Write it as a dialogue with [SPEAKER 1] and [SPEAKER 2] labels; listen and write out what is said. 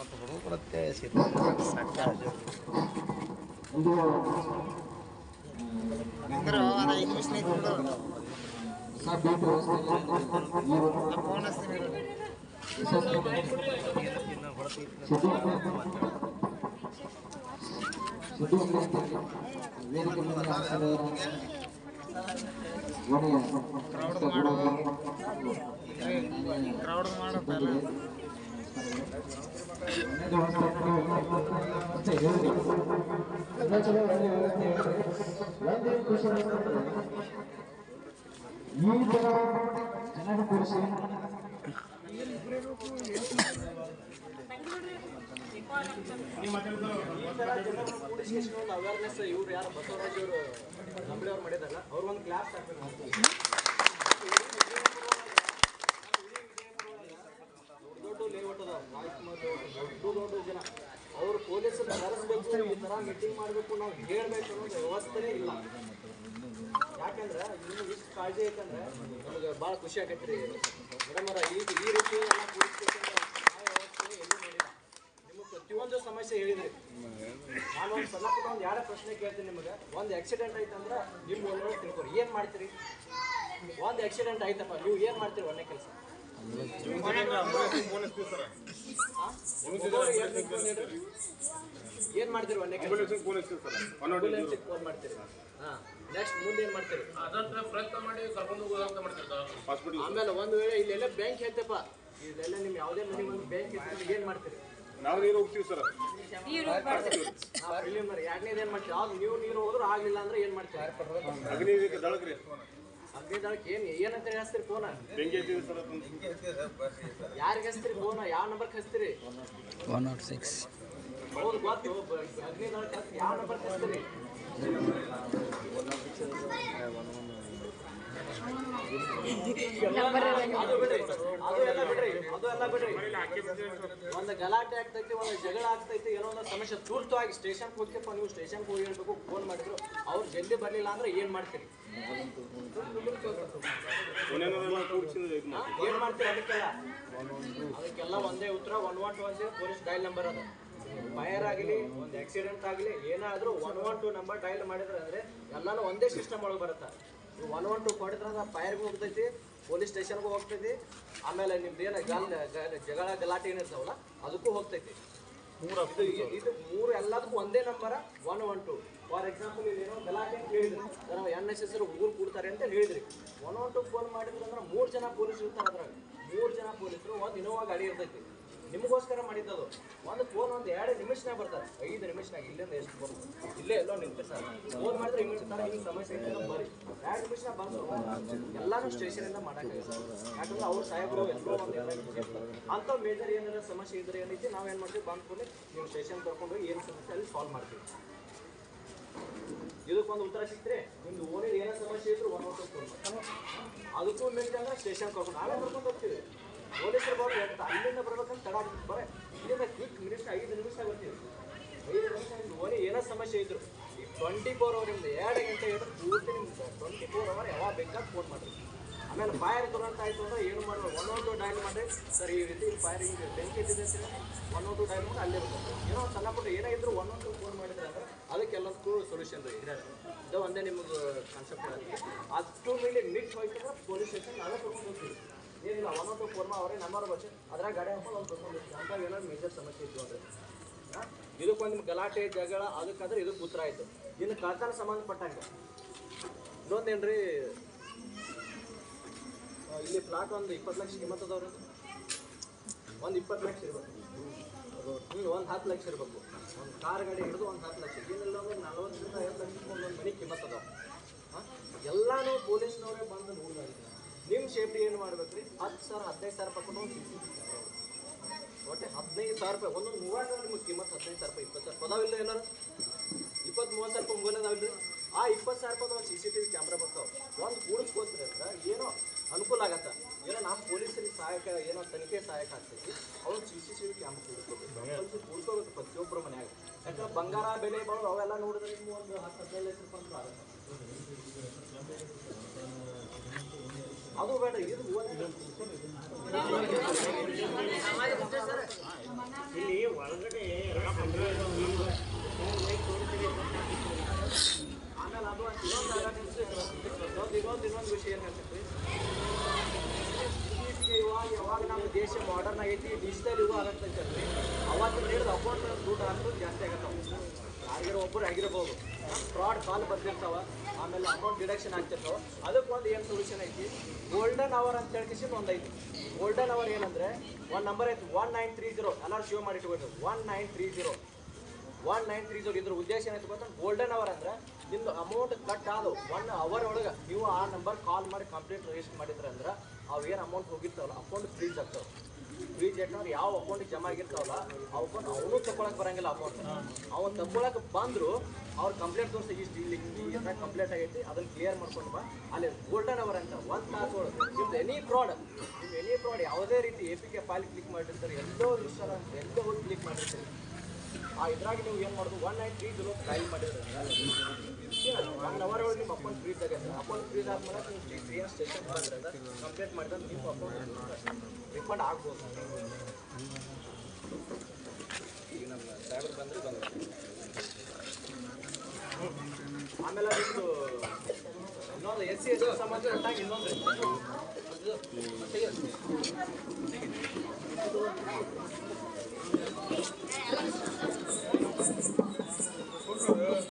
[SPEAKER 1] ಮತ್ತು ಹುಡುಗ ಬರುತ್ತೆ ಸಣ್ಣ ಅಂದ್ರೆ ಒಂದು 5 ನಿಮಿಷ ಫೋನ್ ಹಚ್ತೀನಿ ಕ್ರೌಡ್ ಮಾಡತ್ತಲ್ಲ
[SPEAKER 2] ಅವೇರ್ನೆಸ್ ಇವ್ರು ಯಾರು ಬಸವರಾಜ್ ಅವರು ಕಂಬಳಿ ಅವ್ರು ಮಾಡಿದಾರಲ್ಲ ಅವ್ರು ಒಂದು ಕ್ಲಾಸ್ ಹಾಕ್ಬೇಕು ದೊಡ್ಡ ಲೇಔಟ್ ಅದ ದೊಡ್ಡ ಜನ ಅವ್ರು ಪೊಲೀಸರು ಕರೆಸ್ಬೇಕು ಈ ಥರ ಮೀಟಿಂಗ್ ಮಾಡಬೇಕು ನಾವು ಹೇಳ್ಬೇಕು ಅನ್ನೋದು ವ್ಯವಸ್ಥೆನೇ ಇಲ್ಲ. ಯಾಕಂದ್ರೆ ಇನ್ನು ಇಷ್ಟು ಕಾಳಜಿ ಐತಂದ್ರೆ ನಮ್ಗೆ ಭಾಳ ಖುಷಿ ಆಗೈತೆ ರೀ ಮೇಡಮ್ ಅವರ ಈ ರೀತಿ ಎಲ್ಲ ಪೊಲೀಸ್ ಸ್ಟೇಷನ್ ವ್ಯವಸ್ಥೆ ಎಲ್ಲೂ ನೋಡಿಲ್ಲ. ನಿಮಗೆ ಪ್ರತಿಯೊಂದು ಸಮಸ್ಯೆ ಹೇಳಿದ್ರಿ. ನಾನು ಒಂದು ಸಣ್ಣ ಪುಟ್ಟ ಒಂದು ಎರಡು ಪ್ರಶ್ನೆ ಕೇಳ್ತೀನಿ ನಿಮಗೆ. ಒಂದು ಆಕ್ಸಿಡೆಂಟ್ ಆಯ್ತಂದ್ರೆ ನಿಮ್ಮ ಒಳಗಡೆ ತಿಳ್ಕೊರಿ ಏನು ಮಾಡ್ತೀರಿ? ಒಂದು ಆಕ್ಸಿಡೆಂಟ್ ಆಯ್ತಪ್ಪ ನೀವು ಏನು ಮಾಡ್ತೀರಿ? ಒಂದೇ ಕೆಲಸ ಏನ್ ಮಾಡ್ತೀರಿ? ಒಂದೇ ಕೆಲಸ ಫೋನ್ ಮಾಡ್ತೀರಿ. ಹಾಂ, ನೆಕ್ಸ್ಟ್ ಮುಂದೆ ಏನು ಮಾಡ್ತೀರಿ? ಆಮೇಲೆ ಒಂದು ವೇಳೆ ಇಲ್ಲೆಲ್ಲ ಬ್ಯಾಂಕ್ ಐತಪ್ಪ, ಇಲ್ಲೆಲ್ಲ ನಿಮ್ ಯಾವುದೇ ಮನೆ ಒಂದು ಬ್ಯಾಂಕ್ ಐತೆ, ಏನು ಮಾಡ್ತೀರಿ?
[SPEAKER 3] ನಾವು ನೀರು ಹೋಗ್ತೀವಿ ಸರ್.
[SPEAKER 2] ಪ್ರಿಲಿಮಿನರಿ ಎರಡನೇದು ಏನು ಮಾಡ್ತೀವಿ? ಯಾವ್ದು ನೀವು ನೀರು ಹೋದ್ರು ಆಗಲಿಲ್ಲ ಅಂದ್ರೆ ಏನು ಮಾಡ್ತೀವಿ?
[SPEAKER 3] ಅಗ್ನಿ ದಳಕ್ರಿ
[SPEAKER 2] ಅಗ್ನಿ ದಳಕ್ಕೆ ಏನಂತ ಹಚ್ತೀರಿ ಫೋನ?
[SPEAKER 3] ಬೆಂಕಿ ಹಚ್ಚಿದ್ರಿ ಸರ್.
[SPEAKER 2] ಯಾರಿಗೆ ಹಚ್ತೀರಿ ಫೋನ? ಯಾವ ನಂಬರ್ಗೆ ಹಚ್ತೀರಿ?
[SPEAKER 1] 106.
[SPEAKER 2] ಹೌದು ಗೊತ್ತು. ಅಗ್ನಿ ದಳಕ್ಕೆ ಯಾವ ನಂಬರ್ಗೆ ಹಚ್ತೀರಿ? ಅದು ಎಲ್ಲ ಬಿಡ್ರಿ. ಒಂದು ಗಲಾಟೆ ಆಗ್ತೈತಿ, ಒಂದು ಜಗಳ ಆಗ್ತೈತಿ, ಏನೋ ಒಂದು ಸಮಸ್ಯೆ ತುರ್ತುವಾಗಿ ಸ್ಟೇಷನ್ಗೆ ಹೋಗ್ತಪ್ಪ, ನೀವು ಸ್ಟೇಷನ್ಗೆ ಹೋಗಿ ಹೇಳ್ಬೇಕು, ಫೋನ್ ಮಾಡಿದ್ರು ಅವ್ರು ಜಲ್ದಿ ಬರಲಿಲ್ಲ ಅಂದ್ರೆ ಏನು ಮಾಡ್ತೀರಿ? ಏನು ಮಾಡ್ತೀರಿ? ಅದಕ್ಕೆಲ್ಲ ಒಂದೇ ಉತ್ತರ. 112 ಪೊಲೀಸ್ ಡಯಲ್ ನಂಬರ್ ಅದು. ಫೈರ್ ಆಗಲಿ, ಒಂದು ಆಕ್ಸಿಡೆಂಟ್ ಆಗಲಿ, ಏನಾದರೂ 112 ನಂಬರ್ ಡಯಲ್ ಮಾಡಿದ್ರೆ ಅಂದರೆ ಎಲ್ಲನೂ ಒಂದೇ ಸಿಸ್ಟಮ್ ಒಳಗೆ ಬರುತ್ತೆ. 112 ಕೊಡಿದ್ರೆ ಫೈರ್ಗೂ ಹೋಗ್ತೈತಿ, ಪೊಲೀಸ್ ಸ್ಟೇಷನ್ಗೂ ಹೋಗ್ತೈತಿ, ಆಮೇಲೆ ನಿಮ್ದು ಏನು ಜಗಳ ಗಲಾಟೆ ಏನಿರ್ತಾವಲ್ಲ ಅದಕ್ಕೂ ಹೋಗ್ತೈತಿ. ಇದು ಮೂರು ಎಲ್ಲದಕ್ಕೂ ಒಂದೇ ನಂಬರ 112. ಫಾರ್ ಎಕ್ಸಾಂಪಲ್ ಇಲ್ಲಿ ಏನೋ ಗಲಾಟೆ ಅಂತ ಹೇಳಿದ್ರಿ, ನಾವು NSS ಊರು ಕೊಡ್ತಾರೆ ಅಂತ ಹೇಳಿದ್ರಿ. 112 ಫೋನ್ ಮಾಡಿದ್ರೆ ಅಂದ್ರೆ 3 ಜನ ಪೊಲೀಸರು ಇರ್ತಾರೆ. ಅದ್ರಾಗ 3 ಜನ ಪೊಲೀಸರು, ಒಂದು ಇನೋವಾ ಗಾಡಿ ಇರ್ತೈತಿ, ನಿಮಗೋಸ್ಕರ ಮಾಡಿದ್ದದು. ಒಂದು ಫೋನ್ ಒಂದು 2 ನಿಮಿಷನಾಗ ಬರ್ತಾರೆ, 5 ನಿಮಿಷನಾಗ. ಇಲ್ಲಿಂದ ಎಷ್ಟು ಬರ್ಬೋದು? ಇಲ್ಲೇ ಎಲ್ಲೋ ನಿಂತೆ ಸರ್, ಫೋನ್ ಮಾಡಿದ್ರೆ ಇಮಿಡಿಯೇಟ್ ಥರ ಹಿಂಗೆ ಸಮಸ್ಯೆ ಐತೆ ಬರ್ರಿ, 2 ನಿಮಿಷನಾಗ ಬಂದು ಎಲ್ಲರೂ ಸ್ಟೇಷನಿಂದ ಮಾಡೋಕ್ಕಾಗಲ್ಲ. ಯಾಕಂದ್ರೆ ಅವ್ರು ಸಾಹೇಬರು ಎಲ್ಲೋ ಒಂದು ಅಂಥ ಮೇಜರ್ ಏನಾರ ಸಮಸ್ಯೆ ಇದ್ರೆ ಏನೈತಿ, ನಾವೇನು ಮಾಡ್ತೀವಿ, ಬಂದ್ಕೊಂಡು ನೀವು ಸ್ಟೇಷನ್ ಕರ್ಕೊಂಡು ಏನು ಸಮಸ್ಯೆ ಅಲ್ಲಿ ಸಾಲ್ವ್ ಮಾಡ್ತೀವಿ. ಇದಕ್ಕೊಂದು ಉತ್ತರ ಸಿಕ್ತರೆ ನಿಮ್ದು ಓನಿಗೆ ಏನೋ ಸಮಸ್ಯೆ ಇದ್ರು 112 ಫೋನ್ ಮಾಡಿ. ಅದಕ್ಕೂ ಮಿಲ್ಟ್ ಅಂದ್ರೆ ಸ್ಟೇಷನ್ ಕರ್ಕೊಂಡು ನಾವೇ ಕರ್ಕೊಂಡು ಹೋಗ್ತೀವಿ. ಪೊಲೀಸರು ಬಂದು ಅಲ್ಲಿಂದ ಬರ್ಬೇಕಂತ ತಡ ಆಗ್ತದೆ. ಬರೀ ಇಲ್ಲಿಂದ ಕ್ವಿಕ್ ಮಿನಿಟ್ಸ್ 5 ನಿಮಿಷ ಬರ್ತೀವಿ. 5 ನಿಮಿಷ ನಿಮ್ದು ಓನಿ ಏನೋ ಸಮಸ್ಯೆ ಇದ್ರು ಈ 24 ಅವರ್ ನಿಮ್ದು 2 ಗಂಟೆ ಇದ್ರೆ ಪೂರ್ತಿ ನಿಮ್ದು 24 ಅವರ್ ಯಾವಾಗ ಬೇಕಾದ್ರೆ ಫೋನ್ ಮಾಡಿರಿ. ಆಮೇಲೆ ಫೈರ್ ದುರಂತ ಆಯಿತು ಅಂದ್ರೆ ಏನು ಮಾಡಬೇಕು? 112 ಡಯಲ್ ಮಾಡಿ, ಸರ್ ಈ ರೀತಿ ಫೈರ್ ಹಿಂಗೆ ಬೆಂಕಿ ಇದ್ದಿದೆ ಸರ್, 112 ಡಯಲ್ ಮಾಡಿ ಅಲ್ಲೇ ಬರ್ತದೆ. ಏನೋ ಸಣ್ಣ ಪುಟ್ಟ ಏನಾಗಿದ್ರು 112 ಫೋನ್ ಮಾಡಿದ್ರೆ ಅಂದ್ರೆ ಅದಕ್ಕೆಲ್ಲದಕ್ಕೂ ಸೊಲ್ಯೂಷನ್ ರೀ. ಇದು ಒಂದೇ ನಿಮಗೆ ಕಾನ್ಸೆಪ್ಟ್ ಇರೋದಕ್ಕೆ. ಅಷ್ಟು ಮೇಲೆ ಮಿಕ್ಸ್ ಹೋಯ್ತಂದ್ರೆ ಪೊಲೀಸ್ ಸ್ಟೇಷನ್ ನಾವೇ ಕರ್ಕೊಂಡು ಹೋಗ್ತೀವಿ. ಏನಿಲ್ಲ 112 ಫೋನ್ ಅವರೇ ನಂಬರ್ ಬಚ್ಚಿ ಅದ್ರಾಗ ಗಾಡಿ ಹಾಕೊಂಡು ಅವ್ರು ಕರ್ಕೊಂಡು ಹೋಗ್ತೀವಿ. ಅಂತ ಏನಾದ್ರು ಮೇಜರ್ ಸಮಸ್ಯೆ ಇತ್ತು ಅಂದರೆ ಇದಕ್ಕೊಂದು ನಿಮ್ಗೆ ಗಲಾಟೆ ಜಗಳ ಅದಕ್ಕಾದ್ರೆ ಇದಕ್ಕೆ ಉತ್ತರ ಆಯಿತು. ಇನ್ನು ಕಳ್ತನ ಸಂಬಂಧಪಟ್ಟಂಗೆ ಇನ್ನೊಂದೇನು ರೀ, ಇಲ್ಲಿ ಫ್ಲಾಟ್ ಒಂದು 20 ಲಕ್ಷ ಕಿಮ್ಮತ್ ಅದಾವ್ರಿ. ಒಂದು 20 ಲಕ್ಷ ಇರ್ಬೇಕು, ಒಂದು 10 ಲಕ್ಷ ಇರಬೇಕು. ಒಂದು ಕಾರ್ ಗಾಡಿ ಹಿಡಿದು ಒಂದು 10 ಲಕ್ಷ, ಏನಿಲ್ಲ ಒಂದು 40ರಿಂದ 50 ಲಕ್ಷ ಒಂದು ಮನೆ ಕಿಮ್ಮತ್ ಅದಾವ. ಎಲ್ಲನೂ ಪೊಲೀಸ್ನವರೇ ಬಂದು ನೋಡಿದಾಗಿದೆ. ನಿಮ್ಮ ಸೇಫ್ಟಿ ಏನು ಮಾಡ್ಬೇಕು ರೀ? 10,000 15,000 ರೂಪಾಯಿ ಕೊಟ್ಟು ಒಂದು ಒಟ್ಟೆ 15,000 ರೂಪಾಯಿ ಒಂದೊಂದು ಮೊಬೈಲ್ ನಿಮಗೆ ಕಿಮ್ಮತ್ತು 15,000 ರೂಪಾಯಿ 20,000 ಅದಾವಿಲ್ಲ ಏನಾರು 20-30,000 ರೂಪಾಯಿ ಮೊಬೈಲ್ ಅದಾವಿಲ್ಲ. ಆ 20,000 ರೂಪಾಯಿ ಒಂದು CCTV ಕ್ಯಾಮ್ರಾ ಬರ್ತಾವೆ. ಒಂದು ಕೂಡಿಸ್ಕೋತೀರಿ ಅಂದ್ರೆ ಏನೋ ಅನುಕೂಲ ಆಗತ್ತೆ. ಏನೋ ನಮ್ಮ ಪೊಲೀಸರಿಗೆ ಸಹಾಯಕ ಏನೋ ತನಿಖೆ ಸಹಾಯಕ ಆಗ್ತೈತಿ. ಅವ್ರು CCTV ಕ್ಯಾಮ್ರಾ ಕೂಡಿಸ್ಕೋಬೇಕು ಪ್ರತಿಯೊಬ್ಬರ ಮನ್ಯಾಗ. ಯಾಕಂದ್ರೆ ಬಂಗಾರ ಬೆಲೆ ಬಾಳು ಅವೆಲ್ಲ ನೋಡಿದ್ರೆ ನಿಮ್ಗೆ ಒಂದು 10-15 ಲಕ್ಷ ರೂಪಾಯಿ ಆಗುತ್ತೆ. ಅದು ಬೇಡ, ಇದು ಇಲ್ಲಿ ಏನಾಗೈತಿ ಡಿಜಿಟಲ್ ಯುಗ ಆಗತ್ತಂತಂದ್ರೆ ಅವತ್ತಿನ ಹಿಡಿದು ಅಕೌಂಟ್ ದುಡ್ಡು ಹಾಕೋದು ಜಾಸ್ತಿ ಆಗತ್ತವ. ಯಾರಿಗಾರ ಒಬ್ಬರು ಆಗಿರ್ಬೋದು, ಫ್ರಾಡ್ ಕಾಲ್ ಬಂದಿರ್ತಾವ, ಆಮೇಲೆ ಅಮೌಂಟ್ ಡಿಡಕ್ಷನ್ ಆಗ್ತಿರ್ತಾವ. ಅದಕ್ಕೊಂದು ಏನು ಸೊಲ್ಯೂಷನ್ ಐತಿ, ಗೋಲ್ಡನ್ ಅವರ್ ಅಂತ ಹೇಳ್ಕಿಸಿ ಒಂದು ಐತಿ. ಗೋಲ್ಡನ್ ಅವರ್ ಏನಂದ್ರೆ ಒಂದು ನಂಬರ್ ಐತಿ 1930, ಎಲ್ಲರೂ ಸೇವ್ ಮಾಡಿ ಇಟ್ಕೊಳ್ರಿ. 1930 ಇದ್ರ ಉದ್ದೇಶ ಏನಾಯ್ತು ಗೊತ್ತಾ, ಗೋಲ್ಡನ್ ಅವರ್ ಅಂದ್ರೆ ನಿಮ್ದು ಅಮೌಂಟ್ ಕಟ್ ಆದವು 1 ಅವರ್ ಒಳಗೆ ನೀವು ಆ ನಂಬರ್ ಕಾಲ್ ಮಾಡಿ ಕಂಪ್ಲೀಟ್ ರಿಜಿಸ್ಟರ್ ಮಾಡಿದ್ರೆ ಅಂದ್ರೆ ಅವು ಏನು ಅಮೌಂಟ್ ಹೋಗಿರ್ತಾವಲ್ಲ ಅಕೌಂಟ್ ಫ್ರೀಜ್ ಆಗ್ತಾವೆ. ಫ್ರೀಜ್ ಯಾಕಂದ್ರೆ ಯಾವ ಅಕೌಂಟಿಗೆ ಜಮಾ ಆಗಿರ್ತಾವಲ್ಲ ಅಕೌಂಟ್ ಅವನು ತಗೊಳಕ್ ಬರಂಗಿಲ್ಲ. ಅಕೌಂಟ್ ಅವ್ನು ತಗೊಳಕ್ ಬಂದ್ರು ಅವ್ರ ಕಂಪ್ಲೇಂಟ್ ತೋರಿಸಿ ಇಷ್ಟು ಇಲ್ಲಿ ಕಂಪ್ಲೇಂಟ್ ಆಗೈತಿ, ಅದನ್ನ ಕ್ಲಿಯರ್ ಮಾಡ್ಕೊಂಡು ಬಾ. ಅಲ್ಲಿ ಗೋಲ್ಡನ್ ಅವರ್ ಅಂತ 1 ತಾಸು ಒಳಗೆ ನಿಮ್ದು ಎನಿ ಫ್ರಾಡ್ ಯಾವುದೇ ರೀತಿ APK ಫೈಲ್ ಕ್ಲಿಕ್ ಮಾಡಿರ್ತಾರೆ, ಎಲ್ಲೋ ಇನ್ಸ್ಟಾಲ್ ಎಲ್ಲೋ ಹೋಗಿ ಕ್ಲಿಕ್ ಮಾಡಿರ್ತೀರಿ. ಆ ಇದ್ರಾಗ ನೀವು ಏನು ಮಾಡೋದು 1930 ಡೈಲ್ ಮಾಡಿದ್ರೆ 1 ಅವರ್ ಒಳಗೆ ನಿಮ್ಮ ಅಕೌಂಟ್ ಫ್ರೀಸ್ ಆಗೈತೆ. ಅಕೌಂಟ್ ಫ್ರೀಸ್ ಆದ್ಮೇಲೆ ನೀವು ಏನು ಸ್ಟೇಷನ್ ಬಂದ್ರೆ ಕಂಪ್ಲೇಂಟ್ ಮಾಡಿದ್ರೆ ನಿಮ್ಮ ಅಕೌಂಟ್ ರಿಫಂಡ್ ಆಗ್ಬೋದು. ಈಗ ನಮ್ಮ ಸೈಬರ್ ಬಂದರೆ ಆಮೇಲೆ ನಿಮ್ಮದು ಇನ್ನೊಂದು SC ಸಂಬಂಧ ಇನ್ನೊಂದು